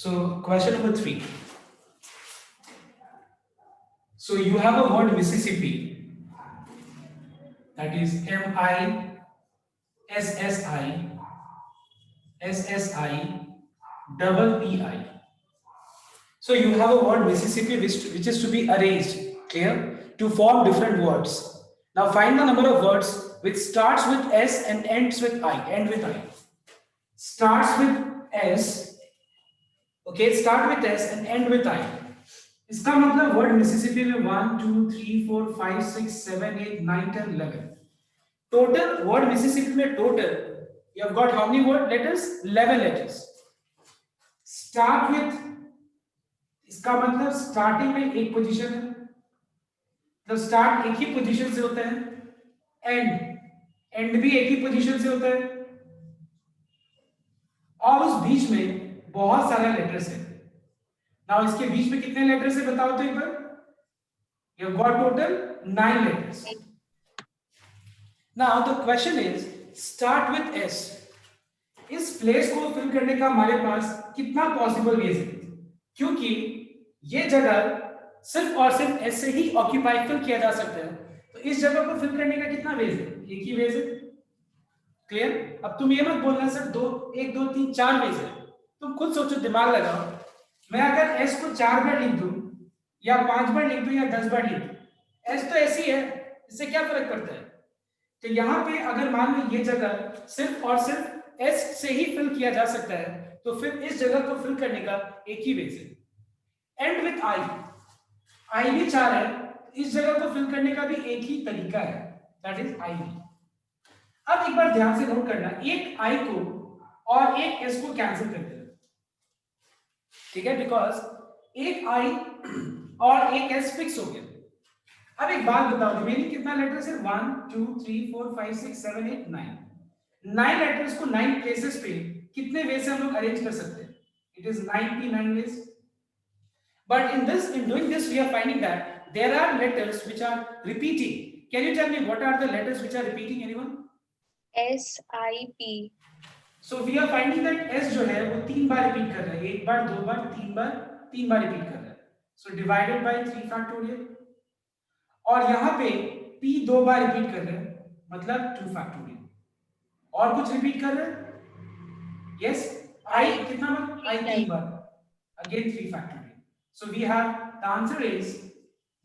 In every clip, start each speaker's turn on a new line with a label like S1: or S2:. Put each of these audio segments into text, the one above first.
S1: So question number 3. So you have a word Mississippi, that is MISSI So you have a word Mississippi which is to be arranged, clear, to form different words. Now find the number of words which starts with S and ends with I. Starts with S, okay, start with S and end with I. इसका मतलब word Mississippi में 1 2 3 4 5 6 7 8 9 10 11 total word Mississippi में total you have got how many word letters 11 letters. Start with, इसका मतलब starting में एक position है, तो स्टार्ट एक ही पोजीशन से होता है, एंड भी एक ही पोजीशन से होता है, और उस बीच में बहुत सारे लेटर्स हैं. नाउ इसके बीच में कितने लेटर्स है बताओ तो एक बार. You have got total 9 letters. Now the question is start with S. इस प्लेस को फिल करने का हमारे पास कितना पॉसिबल वेज है, क्योंकि ये जगह सिर्फ और सिर्फ एस से ही ऑक्यूपाई फिल किया जा सकता है, तो इस जगह को फिल करने का कितना वेज है, एक ही वेज है. क्लियर. अब तुम ये मत बोलना सर 1 2 3 4 वेज है, तुम खुद सोचो, दिमाग लगाओ. मैं अगर एस को 4 बार लिख दूं या 5 बार लिख दूं या 10 बार लिख दूं, एस तो ऐसी है, इससे क्या फर्क पड़ता है. तो यहाँ पे अगर मान लो ये जगह सिर्फ और सिर्फ एस से ही फिल किया जा सकता है, तो फिर इस जगह को फिल करने का एक ही वेज है. एंड विथ आई भी 4 है, इस जगह को फिल करने का भी एक ही तरीका है, दैट इज आई. अब एक बार ध्यान से नोट करना, एक आई को और एक एस को कैंसिल कर देना, ठीक है, बिकॉज एक आई और एक एस फिक्स हो गया. अब एक बात बताओ, रिमेनिंग कितना लेटर्स है, 1 2 3 4 5 6 7 8 9 लेटर्स को 9 प्लेसेस पे कितने वे से हम लोग अरेंज कर सकते हैं. It is 99 ways. But in doing this, we are finding that there are letters which are repeating. Can you tell me what are the letters which are repeating? Anyone?
S2: S I P.
S1: So we are finding that S जो है वो 3 बार repeat कर रहा है, 1 बार 2 बार 3 बार repeat कर रहा है. So divided by 3 factorial. और यहाँ पे P 2 बार रिपीट कर रहा है, मतलब 2 factorial. और कुछ रिपीट कर रहा है? Yes. I कितना बार? I 3 bar. Again 3 factorial. So we have, the answer is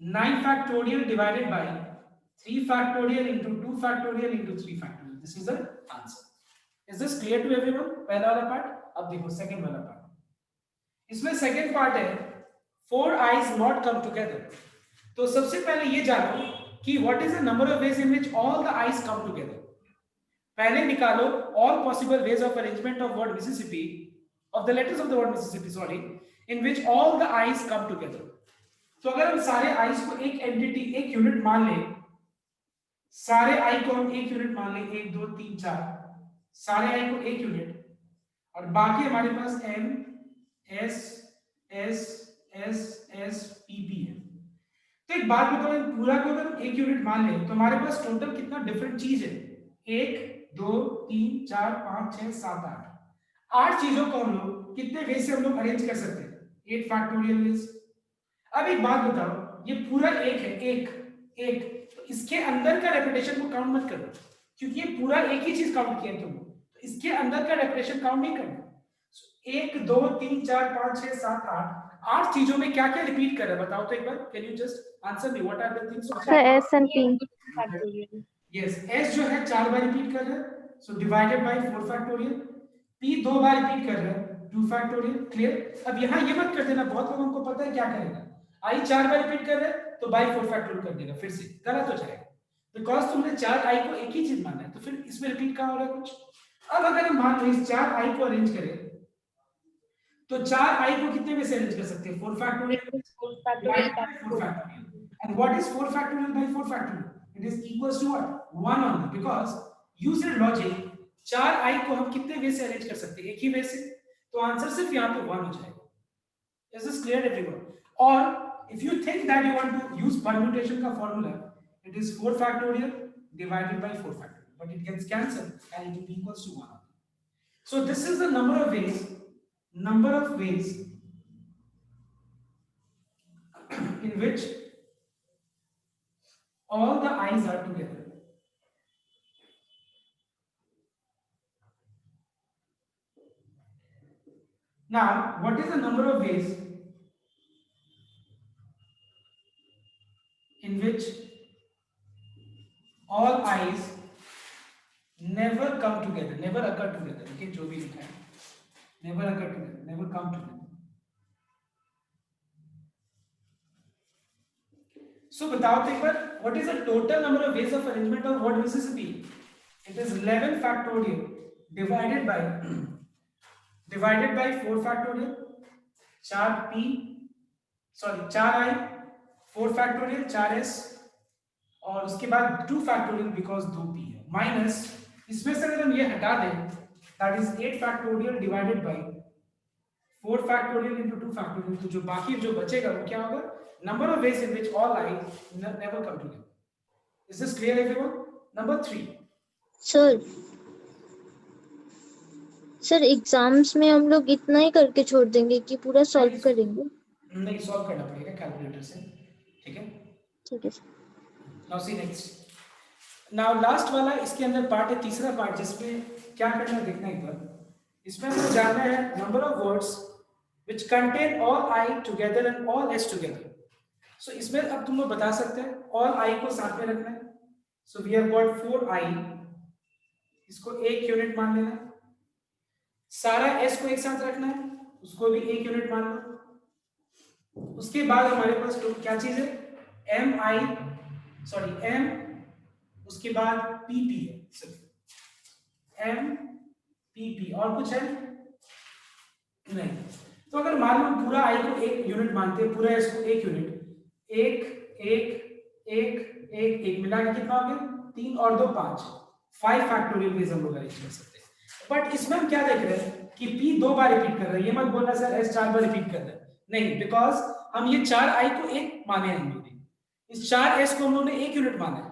S1: 9 factorial divided by 3 factorial into 2 factorial into 3 factorial. This is the answer. Is this clear to everyone? पहला वाला part. अब देखो second वाला part. इसमें second part है 4 eyes not come together. तो सबसे पहले ये जानो कि what is the number of ways in which all the eyes come together. पहले निकालो all possible ways of arrangement of word Mississippi, of the letters of the word Mississippi, sorry, in which all the eyes come together. तो अगर हम सारे eyes को एक entity, एक unit मान लें, सारे आई को हम एक यूनिट मान लें, 1 2 3 4, सारे आई को एक यूनिट, और बाकी हमारे पास M S S S S P P है. तो एक बात बताओ, पूरा को अगर एक यूनिट मान लें तो हमारे पास टोटल कितना डिफरेंट चीज है, 1 2 3 4 5 6 7 8 चीजों को हम लोग कितने वे से हम लोग अरेंज कर सकते हैं, 8 फैक्टोरियल वेज. अब एक बात बताओ, ये पूरा एक है, एक तो इसके अंदर का रेपिटेशन को काउंट मत करो, क्योंकि ये पूरा एक ही चीज काउंट किया तुम, तो इसके अंदर का रेपिटेशन काउंट नहीं करना. 1 2 3 4 5 6 7 8 चीजों में क्या क्या रिपीट कर रहा है बताओ तो एक बार. Can you just answer me, what are the things?
S3: S and P.
S1: Yes, S जो है 4 बार रिपीट कर रहा है, so divided by 4 factorial. P 2 बार रिपीट कर रहा है, 2 फैक्टोरियल. क्लियर. अब यहाँ ये मत कर देना, बहुत लोगों को पता है क्या करेगा, आई 4 बार रिपीट कर रहा है तो बाय 4 फैक्टोरियल कर देगा, फिर से गलत हो जाएगा, बिकॉज तुमने 4 आई को एक ही चीज माना है, तो फिर इसमें रिपीट कहाँ हो रहा है कुछ. अब अगर हम मान लो इस 4 आई को अरेंज करें, तो 4 आई को कितने में से अरेंज कर सकते हैं, 4 factorial. And what is 4 factorial by 4 factorial? It is equals to what? 1 only, because using logic 4 आई को हम कितने वे से अरेंज कर सकते हैं, एक ही वे से, तो आंसर सिर्फ यहाँ पे 1 हो जाएगा. Is this clear everyone? और if you think that you want to use permutation का formula, it is 4 factorial divided by 4 factorial, but it gets cancelled and it equals to 1. So this is the number of ways in which all the i's are together. Now, what is the number of ways in which all i's never come together, never occur together? Okay, जो भी लिखा है, never occur together, never come together. So बताओ तो एक बार, what is the total number of ways of arrangement of word Mississippi? It is 11 factorial divided by 4 factorial, 4i, 4 factorial, 4s, और उसके बाद 2 factorial because 2p है, minus इसमें से अगर हम ये हटा दें, that is 8 factorial divided by 4 factorial into 2 factorial, तो जो बाकी जो बचेगा वो क्या होगा? Number of ways in which all i's never come together. Is this clear, everyone? Number 3.
S3: Sir exams में हम लोग इतना ही करके छोड़ देंगे कि पूरा सॉल्व करेंगे?
S1: नहीं, सॉल्व करना पड़ेगा कैलकुलेटर से, ठीक है?
S3: ठीक है।
S1: Now see next. Now last वाला इसके अंदर पार्ट है, तीसरा पार्ट, जिसमें क्या करना है देखना एक बार। इसमें हमें जानना है number of words which contain all I together and all S together. So इसमें अब तुम लोग बता सकते हैं all I को साथ में रखना है। So we have got 4I, इसको एक यूनिट मान लेना है। सारा S को एक साथ रखना है, उसको भी एक यूनिट मान लो। उसके बाद हमारे पास तो क्या चीज है? M, उसके बाद PP है, सिर्फ M PP, और कुछ है नहीं। तो अगर मान लो पूरा I को एक यूनिट मानते हैं, पूरा S को एक यूनिट, एक मिला के कितना हो गया? 3 और 2 5, 5 फैक्टोरियल वेज हम लोग अरेंज कर सकते हैं। बट इसमें हम क्या देख रहे हैं कि P 2 बार रिपीट कर रहा है। ये मत बोलना सर S 4 बार रिपीट कर रहा है, नहीं, बिकॉज हम ये 4I को एक माने हैं, हम लोग इस 4S को हम लोग ने एक यूनिट माना है।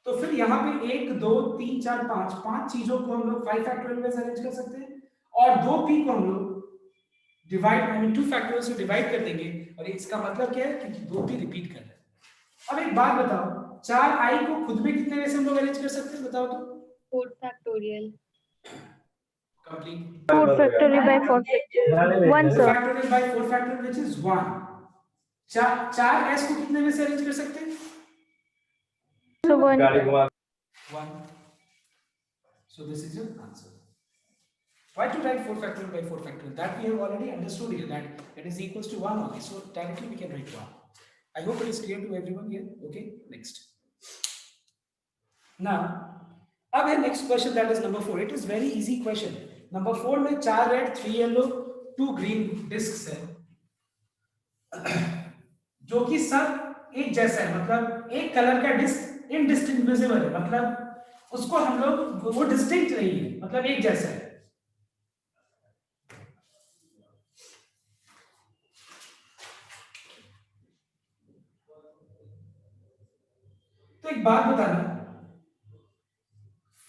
S1: तो फिर यहाँ पे 1 2 3 4 5 चीजों को हम लोग 5 फैक्टोरियल वेज अरेंज कर सकते हैं, और 2P को हम लोग डिवाइड 2 फैक्टोरियल से डिवाइड कर देंगे, और इसका मतलब क्या है? क्योंकि 2P रिपीट कर रहा है। अब एक बात बताओ, 4I को खुद में कितने वैसे हम लोग अरेंज कर सकते हैं, बताओ तो?
S2: 4 factorial.
S1: Complete.
S3: 4 factorial by 4 factorial 1
S1: 4
S3: sir.
S1: factorial by 4 factorial which is 1. 4S को कितने में से अरेंज कर सकते हैं?
S3: So 1.
S1: 1. So this is your answer. Why to write 4 factorial by 4 factorial? That we have already understood here, that it is equals to 1 only. So directly we can write 1. I hope it is clear to everyone here. Okay, next. Now, अब है next question, that is number 4. It is very easy question. Number 4 में 4 red, 3 yellow, 2 green discs है, जो कि सब एक जैसा है, मतलब एक कलर का डिस्क इनडिस्टिंग्विजिबल है, मतलब उसको हम लोग, वो डिस्टिंक्ट नहीं है, मतलब एक जैसा है। तो एक बात बताना,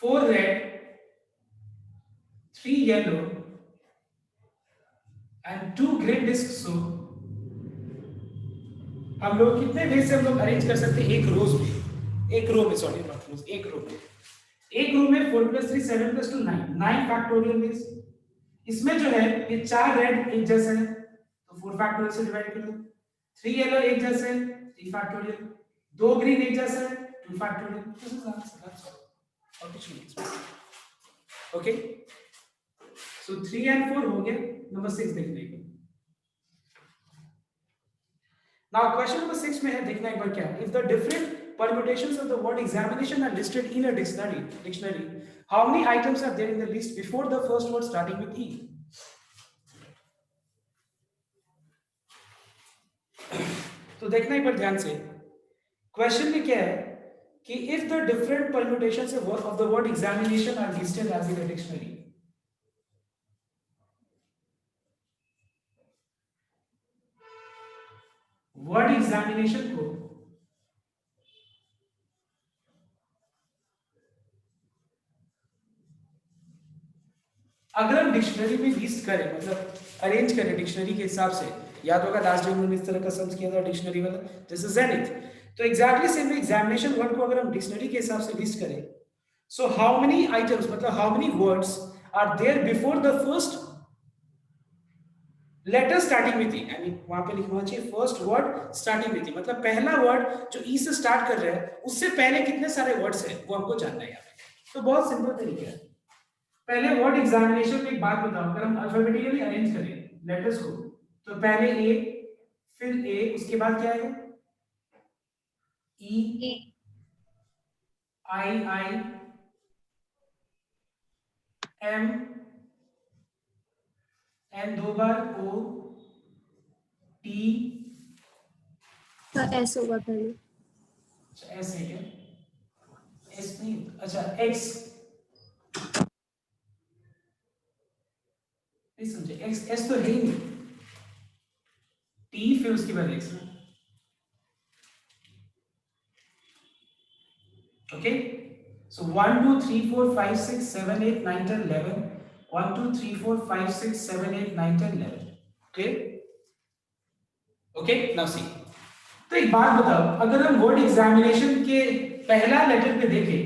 S1: 4 red 3 yellow and 2 green discs को हम लोग कितने वे से हम लोग अरेंज कर सकते हैं? एक रो में 4 + 3 7 + 2 9 फैक्टोरियल वेज। इसमें जो है ये 4 रेड एक जैसा है, तो 4 फैक्टोरियल से डिवाइड कर दो। 3 येलो एक जैसा है, 3 फैक्टोरियल। 2 ग्रीन एक जैसा है, 2 factorial. This is answer, that's all. और कुछ नहीं। ओके, सो 3 and 4 हो गए। नंबर 6 देखने को। Now question number 6 में है, देखना एक बार क्या है। If the different permutations of the word examination are listed in a dictionary, how many items are there in the list before the first word starting with E? तो देखना एक बार ध्यान से। क्वेश्चन में क्या है कि if the different permutations of the word examination are listed as in a dictionary, word examination को अगर हम डिक्शनरी में लिस्ट करें, मतलब अरेंज करें डिक्शनरी के हिसाब से, याद होगा लास्ट टाइम हमने इस तरह का सम्स किया था डिक्शनरी वाला, जैसे जेनिथ। तो एग्जैक्टली सेम एग्जामिनेशन वर्ड को अगर हम डिक्शनरी के हिसाब से लिस्ट करें, सो हाउ मेनी आइटम्स मतलब how many words are there before the first letter starting with E, I mean वहां पे लिखना चाहिए first word starting with E, मतलब पहला वर्ड जो ई से स्टार्ट कर रहा है उससे पहले कितने सारे वर्ड्स हैं वो हमको जानना है यहाँ पे। तो बहुत सिंपल तरीका है। पहले वर्ड एग्जामिनेशन में एक बात बताओ, अगर हम अल्फाबेटिकली अरेंज करें लेटर्स को, तो पहले ए, फिर ए, उसके बाद क्या है ई, आई आई, एम, एन दो बार, ओ, टी,
S3: एस होगा पहले।
S1: अच्छा एस है क्या, एस नहीं, अच्छा एक्स, नहीं समझे, एक्स एस तो है ही नहीं, टी फिर उसके बाद एक्स। ओके, सो 1 2 3 4 5 6 7 8 9 10 11, 1 2 3 4 5 6 7 8 9 10 11, ओके ओके। नाउ सी, तो एक बात बताओ, अगर हम वर्ड एग्जामिनेशन के पहला लेटर पे देखें,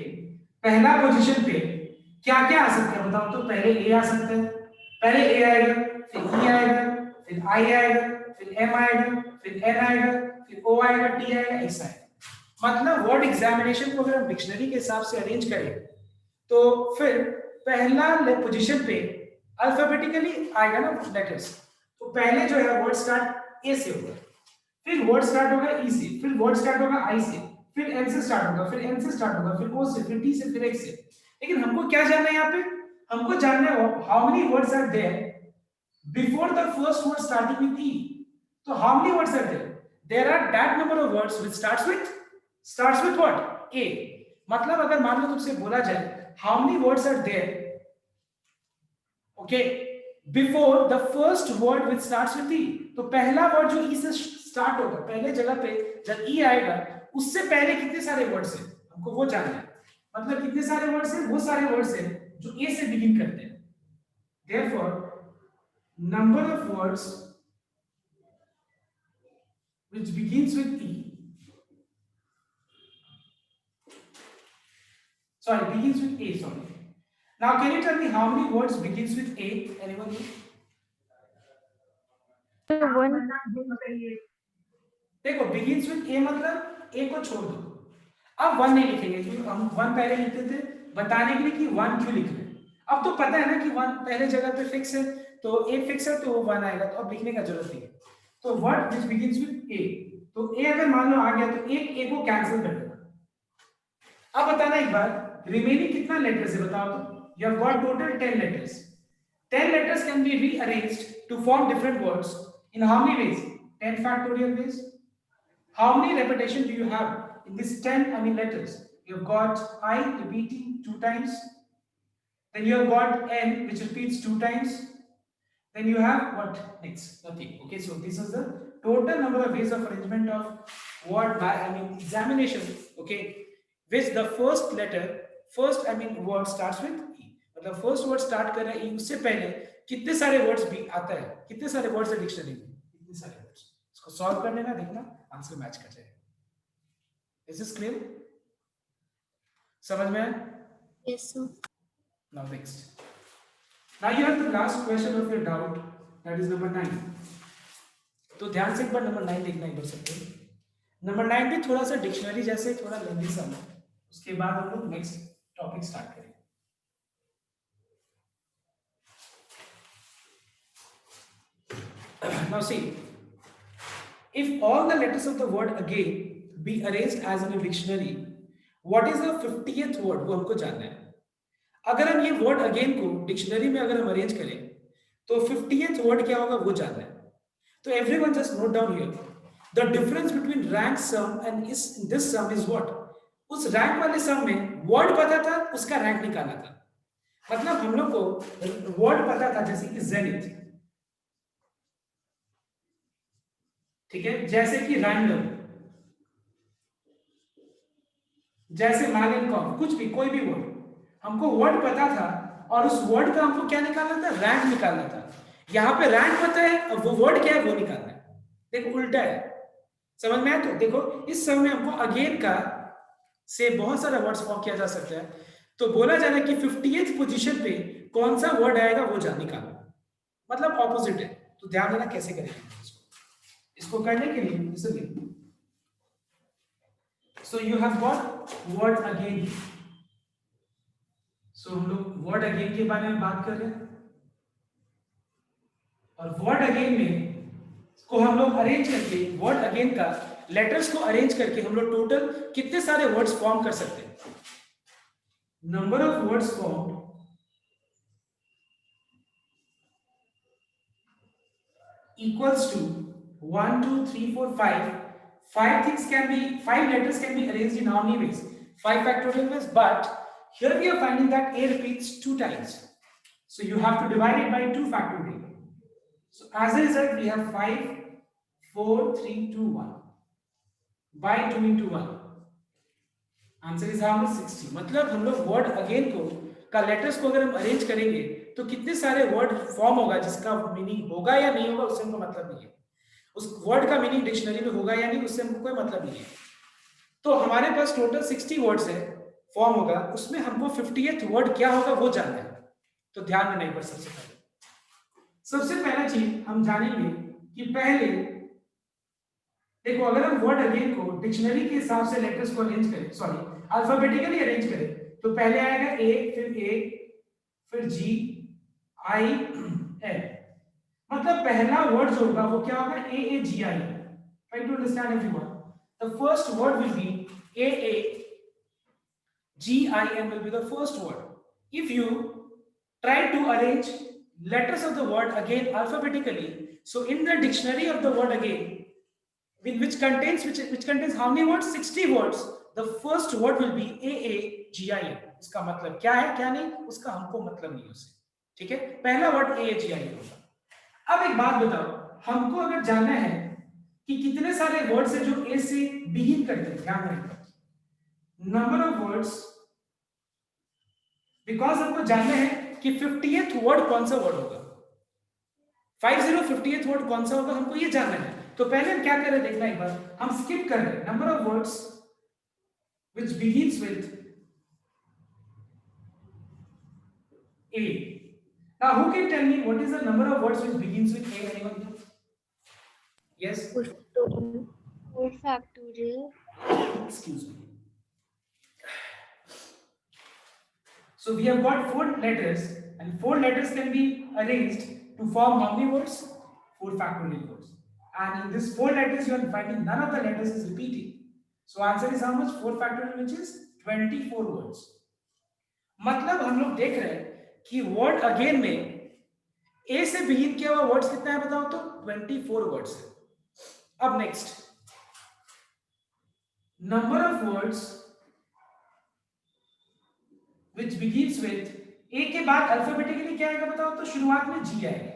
S1: पहला पोजीशन पे क्या क्या आ सकता है बताओ, तो पहले ए आ सकता है, पहले ए आएगा, फिर ई आएगा, फिर आई आएगा, फिर एम आएगा, फिर एन आएगा, फिर ओ आएगा, टी आएगा, एक्स आएगा। मतलब वर्ड एग्जामिनेशन को अगर हम डिक्शनरी के हिसाब से अरेंज करें तो फिर पहला पोजीशन पे अल्फाबेटिकली आएगा ना लेटर्स, तो पहले जो है वर्ड स्टार्ट ए से होगा, फिर वर्ड स्टार्ट होगा ई से, फिर वर्ड स्टार्ट होगा आई से, फिर एन से स्टार्ट होगा, फिर एन से स्टार्ट होगा, फिर ओ से, फिर टी से, फिर एक्स से। लेकिन हमको क्या जानना है यहाँ पे, हमको जानना है how many words are there before the first word starting with E. तो how many words are there, there are that number of words which starts with what, a। मतलब अगर मान लो तुमसे बोला जाए how many words are there, okay, before the first word which starts with E, तो पहला word जो ई से स्टार्ट होगा, पहले जगह पे जब ई आएगा उससे पहले कितने सारे वर्ड्स हैं हमको वो जानना है। मतलब कितने सारे वर्ड्स हैं, वो सारे वर्ड्स हैं जो ए से बिगिन करते हैं। Therefore number of words which begins with E, sorry, begins with A, sorry. Now can you tell me how many words begins with A, anyone know?
S3: One.
S1: देखो begins with A मतलब A को छोड़ दो, अब 1 नहीं लिखेंगे क्योंकि हम 1 पहले लिखते थे बताने के लिए कि 1 क्यों लिख रहे हैं। अब तो पता है ना कि 1 पहले जगह पे फिक्स है, तो A फिक्स है तो वो 1 आएगा, तो अब लिखने का जरूरत नहीं है। तो word which begins with A, तो A अगर मान लो आ गया तो एक A को कैंसिल कर देना। अब बताना एक बार रिमेनिंग कितना लेटर्स है बताओ तो। You have got total 10 letters. 10 letters can be rearranged to form different words in how many ways? 10 factorial ways. How many repetition do you have in this 10 letters? You have got I repeating 2 times. Then you have got N which repeats 2 times. Then you have what next? Nothing. Okay, so this is the total number of ways of arrangement of word examination. Okay, which the first letter, word starts with E. मतलब first word start कर रहा है E, उससे पहले कितने सारे words भी आता है, कितने सारे वर्ड्स है डिक्शनरी में, कितने सारे वर्ड्स। इसको सॉल्व कर लेना, देखना आंसर मैच कर जाएगा। इज दिस क्लियर, समझ में आया?
S3: Yes sir.
S1: Now next, now you have the last question of your doubt, that is number 9। तो ध्यान से एक बार नंबर 9 देखना एक बार सबको। नंबर 9 भी थोड़ा सा डिक्शनरी जैसे थोड़ा लेंथी सा है, उसके बाद हम लोग नेक्स्ट टॉपिक स्टार्ट करेंगे। Now see, if all the letters of the word again be arranged as in a dictionary, what is the 50th word, वो हमको जानना है। अगर हम ये word again को डिक्शनरी में अगर हम अरेंज करें तो 50th word क्या होगा वो जानना है। तो everyone just note down here, the difference between rank sum and this sum is what? उस रैंक वाले सम में वर्ड पता था, उसका रैंक निकालना था। मतलब हम लोग को वर्ड पता था जैसे कि जेनिथ, ठीक है, जैसे कि रैंडम, जैसे मैलेनकॉम, कुछ भी कोई भी वर्ड हमको वर्ड पता था और उस वर्ड का हमको क्या निकालना था, रैंक निकालना था। यहाँ पे रैंक पता है और वो वर्ड क्या है वो निकालना है। देखो उल्टा है, समझ में आया? तो देखो इस समय में हमको अगेन का से बहुत सारा वर्ड्स फॉर्म किया जा सकता है, तो बोला जा रहा है कि 50th पोजीशन पे कौन सा वर्ड आएगा वो जान निकालो, मतलब ऑपोजिट है। तो ध्यान देना कैसे करेंगे इसको करने के लिए। Listen, so you have got word again. सो हम लोग वर्ड अगेन के बारे में बात कर रहे हैं, और वर्ड अगेन में को हम लोग अरेंज करके, वर्ड अगेन का लेटर्स को अरेंज करके हम लोग टोटल कितने सारे वर्ड्स फॉर्म कर सकते हैं। Number of words form equals to 1 2 3 4 5. Five letters can be arranged in how many ways? 5 factorial ways, but here we are finding that a repeats 2 times, so you have to divide it by 2 factorial. So as a result we have 5 4 3 2 1 by 2 into 1. Answer is how much 60। मतलब हम लोग word again को का letters को अगर हम arrange करेंगे तो कितने सारे वर्ड फॉर्म होगा जिसका मीनिंग होगा या नहीं होगा उससे हमको मतलब नहीं है, उस वर्ड का मीनिंग डिक्शनरी में होगा या नहीं उससे हमको कोई मतलब नहीं है। तो हमारे पास टोटल 60 वर्ड्स है फॉर्म होगा, उसमें हमको 50th वर्ड क्या होगा वो जानना है। तो ध्यान देना एक बार, सबसे पहला चीज हम जानेंगे कि पहले देखो अगर हम वर्ड अगेन को डिक्शनरी के हिसाब से लेटर्स को अरेंज करें, सॉरी अल्फाबेटिकली अरेंज करें, तो पहले आएगा फिर जी आई एल, मतलब पहला वर्ड जो होगा वो क्या होगा A G I. Try to understand everyone, the first word will be A G I N will be the first word. If you try to arrange letters of the word again alphabetically, so in the dictionary of the word again which contains how many words? 60 words. The first word will be AAGIN. इसका मतलब क्या है क्या नहीं उसका हमको मतलब नहीं उससे, ठीक है? पहला वर्ड AAGIN होगा। अब एक बात बताओ, हमको अगर जानना है कि कितने सारे वर्ड्स हैं जो ए से बिगिन करते हैं, ध्यान रखना नंबर ऑफ वर्ड्स, बिकॉज हमको जानना है कि 50th वर्ड कौन सा वर्ड होगा, 50th वर्ड कौन सा होगा हमको ये जानना है। तो पहले हम क्या कर रहे हैं देखना एक बार, हम स्किप कर रहे हैं number of words which begins with A. Now who can tell me what is the number of words which begins with A? Anyone? Yes?
S2: 4 factorial.
S1: Excuse me. So we have got 4 letters and 4 letters can be arranged to form how many words? 4 factorial words. And in this 4 letters you are finding none of the letters is repeating. So answer is how much? 4 factorial, which is 24 words. मतलब हम लोग देख रहे हैं कि word again में ए से begin किया हुआ वर्ड्स कितना है बताओ तो 24 वर्ड्स है। अब next number of words which begins with A के बाद अल्फाबेटिकली क्या आएगा बताओ तो शुरुआत में G आएगा,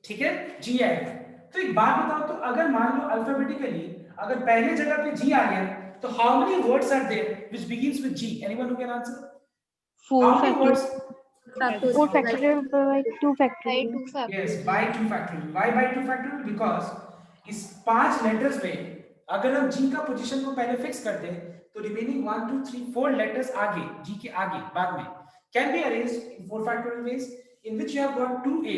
S1: ठीक है? G आएगा। तो एक बात बताओ तो अगर मान लो अल्फाबेटिकली अगर पहले जगह पे G आ गया तो how many words are there which begins with G? Anyone who can answer?
S4: 4
S1: How many words?
S4: 4 factorial by 2 factorial.
S2: By 2 factorial.
S1: Yes, by 2 factorial. Why by 2 factorial? Because इस 5 लेटर्स में अगर हम G का position को पहले fix कर दें तो रिमेनिंग 1 2 3 4 लेटर्स आगे G के आगे बाद में can be arranged in 4 factorial ways in which you have got 2A,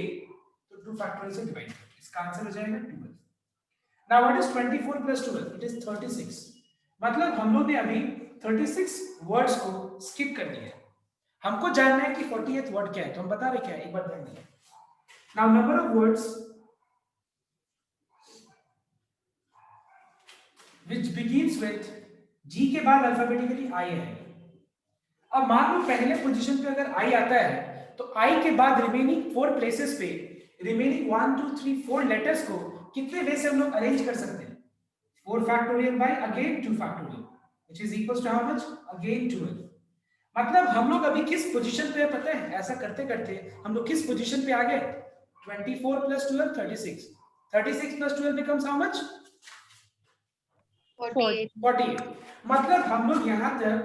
S1: तो 2 factorial से डिवाइड करो, इसका आंसर हो जाएगा 12। Now what is 24 plus 12? It is 36। मतलब हम लोग ने अभी 36 वर्ड्स को स्किप कर दिया है। हमको जानना है कि 40th वर्ड क्या है, तो हम बता रहे क्या है, एक बार ध्यान दें। Now number of words which begins with G के बाद अल्फाबेटिकली I है। अब मान लो पहले पोजीशन पे अगर I आता है तो I के बाद रिमेनिंग 4 प्लेसेस पे रिमेनिंग 1 2 3 4 लेटर्स को कितने वे से हम लोग अरेंज कर सकते हैं? 4 factorial by again 2 factorial which is equals to how much? Again 12। मतलब हम लोग अभी किस पोजीशन पे पता है? ऐसा करते करते हम लोग किस पोजीशन पे आ गए? 24 plus 12 36। 36 plus 12 becomes how much? 48। मतलब हम लोग यहाँ तक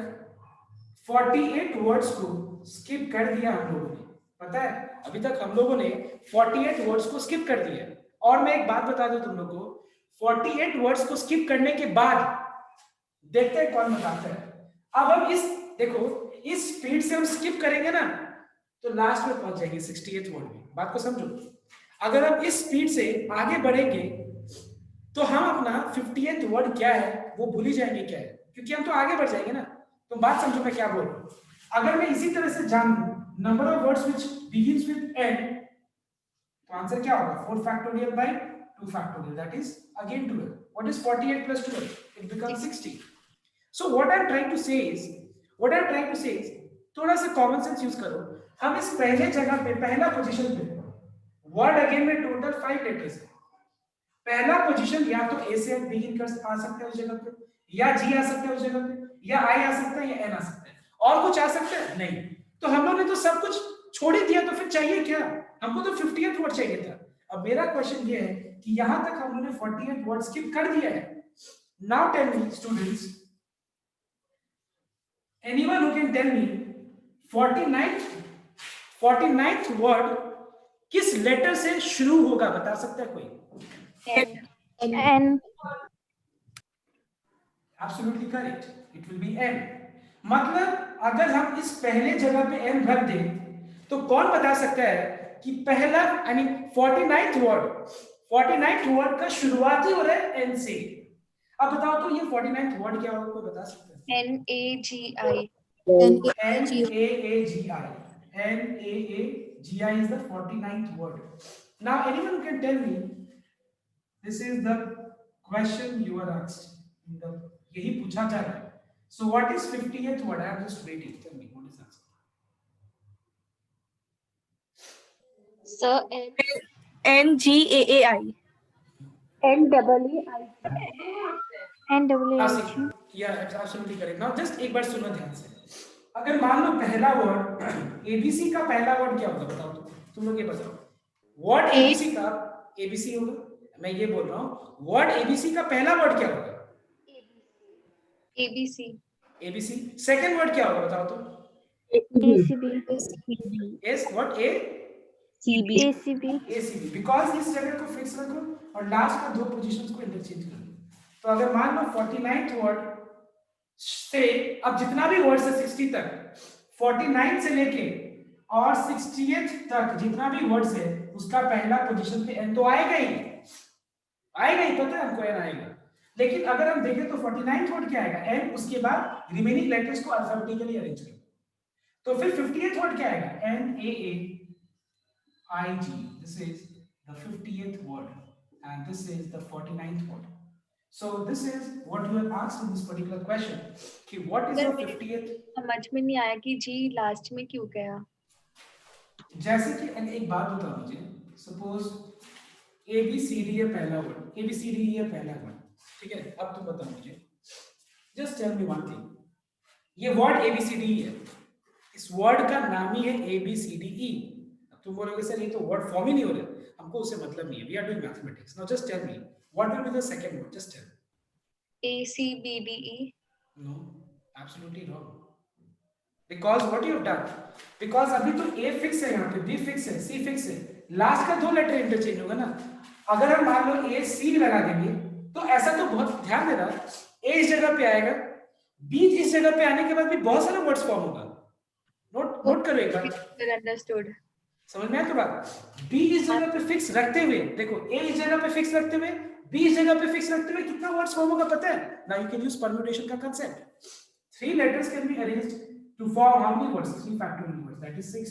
S1: 48 वर्ड्स को स्किप कर दिया हम लोगों ने, पता है? अभी तक हम लोगों ने 48 वर्ड्स को स्किप कर दिया। और मैं एक बात बता दूं तुम लोग को, 48 वर्ड्स को स्किप करने के बाद देखते हैं कौन बताता है। अब हम इस देखो इस स्पीड से हम स्किप करेंगे ना तो लास्ट में पहुंच जाएंगे 68 वर्ड में। बात को समझो, अगर हम इस स्पीड से आगे बढ़ेंगे तो हम अपना 50th वर्ड क्या है वो भूल ही जाएंगे क्या है, क्योंकि हम तो आगे बढ़ जाएंगे ना। तो बात समझो मैं क्या बोल रहा हूं। अगर मैं इसी तरह से जान लूं number of words which begins with n, तो आंसर क्या होगा 4 factorial by 2 factorial, that is again 12। What is 48 plus 12? It becomes 60। So what I am trying to say is थोड़ा सा कॉमन सेंस यूज करो। हम इस पहले जगह पे पहला पोजीशन पे वर्ड अगेन में टोटल 5 लेटर्स है। पहला पोजीशन या तो ए से बिगिन कर आ सकता है उस जगह पे, या जी आ सकता है उस जगह पे, या आई आ सकता है, या एन आ सकता है, और कुछ आ सकता है नहीं। तो हम लोग ने तो सब कुछ छोड़ ही दिया, तो फिर चाहिए क्या? हमको तो 50th वर्ड चाहिए था। अब मेरा क्वेश्चन ये है कि यहां तक हम लोगों ने 48 वर्ड स्किप कर दिया है। Now tell me students, anyone who can tell me 49th word किस लेटर से शुरू होगा, बता सकता है कोई?
S4: N.
S1: Absolutely correct. It will be N. मतलब अगर हम इस पहले जगह पे N रख दें तो कौन बता सकता है कि पहला यानी 49th वर्ड का शुरुआती हो रहा है N से। अब बताओ तो ये 49th वर्ड क्या होगा, कोई बता सकता है?
S2: NAGI.
S1: NAAGI. NAAGI is the 49th word. Now anyone who can tell me, this is the question you are asked. यही पूछा जा रहा है। So what is 50th word? I am just waiting. Tell me what is the answer.
S2: Sir,
S4: NGAAI.
S2: NEEI.
S4: NAAI.
S1: Yeah, absolutely correct. Now just एक बार सुनो ध्यान से। अगर मान लो पहला वर्ड ABC का पहला वर्ड क्या होगा बताओ तुम लोग ये बताओ। वर्ड ABC का ABC होगा, मैं ये बोल रहा हूँ वर्ड ABC का पहला वर्ड क्या होगा?
S2: ABC.
S1: ABC। सेकंड वर्ड क्या होगा बताओ तो?
S4: ACB.
S1: Yes, what?
S4: ACB.
S1: ACB। Because इस जगह को फिक्स रखो और लास्ट में दो पोजीशंस को इंटरचेंज करो। तो अगर मान लो 49th वर्ड से अब जितना भी वर्ड है 60 तक, 49 से लेके और 60th तक जितना भी वर्ड्स है उसका पहला पोजीशन पे n तो आएगा ही पता है हमको n आएगा। लेकिन अगर हम देखें तो 49th वर्ड क्या आएगा? n, उसके बाद रिमेनिंग लेटर्स को अल्फाबेटिकली अरेंज करो। तो फिर 50th वर्ड क्या आएगा? NAAIG। This is the 50th word and this is the 49th word. So this is what you have asked in this particular question कि what is the 50th?
S2: समझ में नहीं आया कि जी लास्ट में क्यों गया।
S1: जैसे कि एक बात बताओ मुझे, सपोज ABCD है पहला वर्ड, ABCD है पहला वर्ड, ठीक है? अब तुम बताओ मुझे, just tell me one thing, ये वर्ड ABCD है, इस वर्ड का नाम ही है ABCDE। अब तुम बोलोगे सर ये तो वर्ड फॉर्म ही नहीं हो रहा, हमको उससे मतलब नहीं है, we are doing mathematics. Now just tell me what will be the second word, just tell.
S2: ACBDE.
S1: No, absolutely wrong. Because what you have done, because अभी तो A फिक्स है, यहाँ पे B फिक्स है, C फिक्स है, last का दो letter interchange होगा ना। अगर हम मान लो A C लगा देंगे तो ऐसा तो बहुत ध्यान देना, A इस जगह पे आएगा, B इस जगह पे आने के बाद भी बहुत सारे वर्ड्स फॉर्म होगा। नोट करो एक बार,
S2: Understood.
S1: समझ में आया तो बात? B इस जगह पे फिक्स रखते हुए, देखो A इस जगह पे फिक्स रखते हुए, B इस जगह पे फिक्स रखते हुए कितना वर्ड्स फॉर्म होगा पता है? Now you can use permutation का concept. 3 letters can be arranged to form how many words? 3 factorial words, that is 6।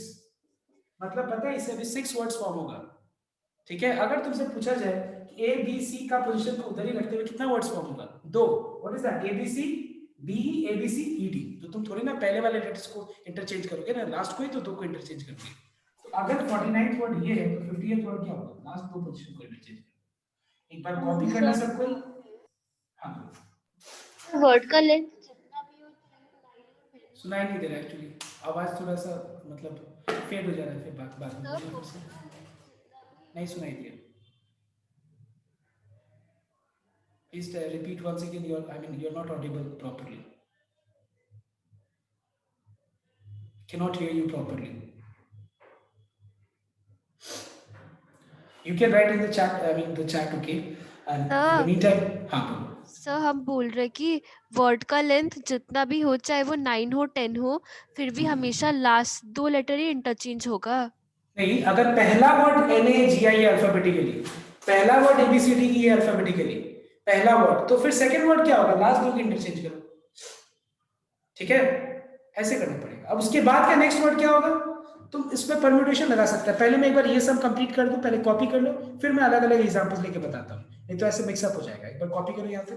S1: मतलब पता है इससे भी 6 words फॉर्म होगा, ठीक है? अगर तुमसे पूछा जाए कि A B C का पोजीशन को उधर ही रखते हुए कितना वर्ड्स फॉर्म होगा? 2। What is that? ABC DE ABC ED। तो तुम थोड़ी ना पहले वाले लेटर्स को इंटरचेंज करोगे ना, लास्ट को ही तो दो को इंटरचेंज करोगे। तो अगर 49th वर्ड ये है तो 50th वर्ड क्या होगा? लास्ट दो पोजीशन को इंटरचेंज करो। एक बार कॉपी करना सबको। हां,
S3: वर्ड का लेंथ
S1: सुनाई नहीं दे रहा एक्चुअली, आवाज थोड़ा सा मतलब फेड हो जा रहा है, फिर बात में फिर से नहीं सुनाई दिया। Please repeat once again, you are not audible properly, cannot hear you properly। You can write in the chat, I mean the chat, okay? And in the meantime, हाँ बोलो।
S5: सर हम बोल रहे कि वर्ड का लेंथ जितना भी हो, चाहे वो 9 हो 10 हो, फिर भी हमेशा लास्ट 2 लेटर ही इंटरचेंज होगा।
S1: नहीं, अगर पहला वर्ड NAGI अल्फाबेटिकली, पहला वर्ड ABCDE अल्फाबेटिकली, पहला वर्ड, तो फिर सेकंड वर्ड क्या होगा? लास्ट दो की इंटरचेंज करो, ठीक है? ऐसे करना पड़ेगा। अब उसके बाद का नेक्स्ट वर्ड क्या होगा? तुम इसमें परम्यूटेशन लगा सकते हैं। पहले मैं एक बार ये सब कंप्लीट कर दूं, पहले कॉपी कर लो, फिर मैं अलग अलग एग्जांपल्स लेके बताता हूँ, नहीं तो ऐसे मिक्सअप हो जाएगा। एक बार कॉपी करो यहाँ पे।